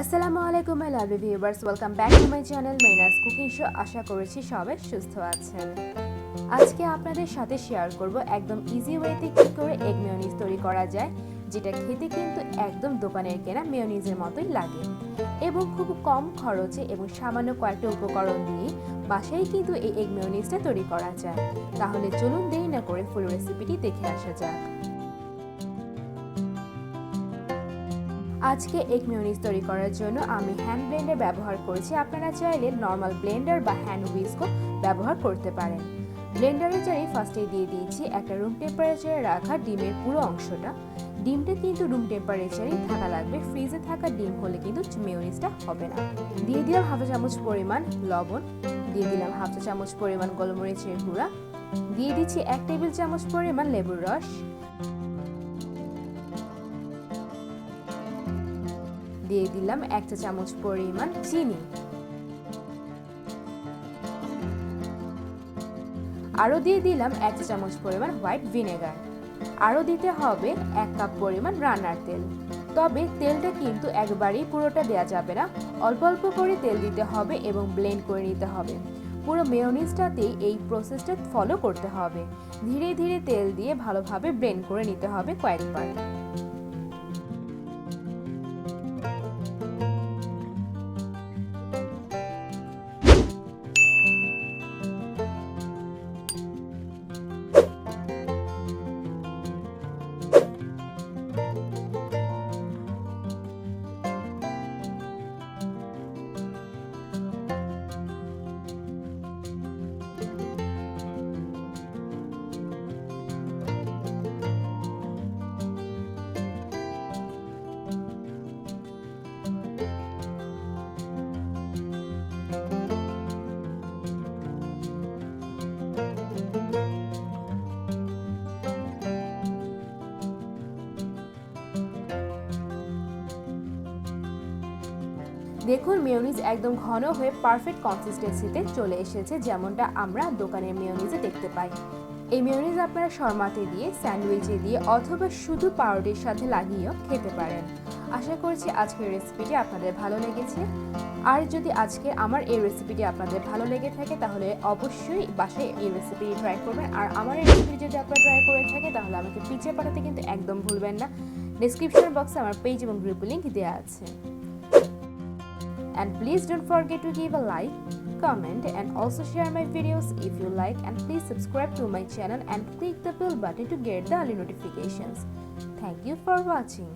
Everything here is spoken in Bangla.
আসসালামু আলাইকুম my lovely viewers, welcome back to my channel Meina's cooking show. আশা করছি সবাই সুস্থ আছেন। আজকে আপনাদের সাথে শেয়ার করব একদম ইজি ওয়েতে কী করে এগ মেয়োনিজ তৈরি করা যায়, যেটা খেতে কিন্তু একদম দোকানের কেনা মেয়োনিজের মতোই লাগে এবং খুব কম খরচে এবং সামান্য কয়েকটা উপকরণ দিয়ে বাসায় কিন্তু এই এগ মেয়োনিজটা তৈরি করা যায়। তাহলে চলুন দেরি না করে ফুল রেসিপিটি দেখে আসা যাক। আজকে এগ মেয়োনিজ তৈরি করার জন্য আমি হ্যান্ড ব্লেন্ডার ব্যবহার করেছি। আপনারা চাইলে নর্মাল ব্লেন্ডার বা হ্যান্ড হুইস্কও ব্যবহার করতে পারেন। ব্লেন্ডারের জারে ফার্স্টে দিয়ে দিয়েছি একটা রুম টেম্পারেচারে রাখা ডিমের পুরো অংশটা। ডিমটা কিন্তু রুম টেম্পারেচারেই থাকা লাগবে, ফ্রিজে থাকা ডিম হলে কিন্তু মেয়োনিজটা হবে না। দিয়ে দিলাম হাফ চা চামচ পরিমাণ লবণ, দিয়ে দিলাম হাফ চা চামচ পরিমাণ গোলমরিচের গুঁড়া, দিয়ে দিচ্ছি 1 টেবিল চামচ পরিমাণ লেবুর রস, দিয়ে দিলাম 1 চা চামচ পরিমাণ চিনি, আরও দিয়ে দিলাম 1 চা চামচ পরিমাণ হোয়াইট ভিনেগার, আরও দিতে হবে 1 কাপ পরিমাণ রান্নার তেল। তবে তেলটা কিন্তু একবারেই পুরোটা দেওয়া যাবে না, অল্প অল্প করে তেল দিতে হবে এবং ব্লেন্ড করে নিতে হবে। পুরো মেয়োনিজটাতেই এই প্রসেসটা ফলো করতে হবে। ধীরে ধীরে তেল দিয়ে ভালোভাবে ব্লেন্ড করে নিতে হবে কয়েকবার। দেখুন মেয়োনিজ একদম ঘন হয়ে পারফেক্ট কনসিস্টেন্সিতে চলে এসেছে, যেমনটা আমরা দোকানের মেয়োনিজে দেখতে পাই। এই মেয়োনিজ আপনারা শর্মাতে দিয়ে, স্যান্ডউইচে দিয়ে অথবা শুধু পাউরুটির সাথে লাগিয়েও খেতে পারেন। আশা করছি আজকের রেসিপিটি আপনাদের ভালো লেগেছে। আর যদি আজকে আমার এই রেসিপিটি আপনাদের ভালো লেগে থাকে তাহলে অবশ্যই বাসায় এই রেসিপিটি ট্রাই করবেন। আর আমার এই রেসিপিটি যদি আপনারা ট্রাই করে থাকে তাহলে আমাকে পিছিয়ে পাঠাতে কিন্তু একদম ভুলবেন না। ডেসক্রিপশন বক্সে আমার পেজ এবং গ্রুপ লিংক দেওয়া আছে। And please don't forget to give a like, comment and also share my videos if you like, and please subscribe to my channel and click the bell button to get the early notifications. Thank you for watching.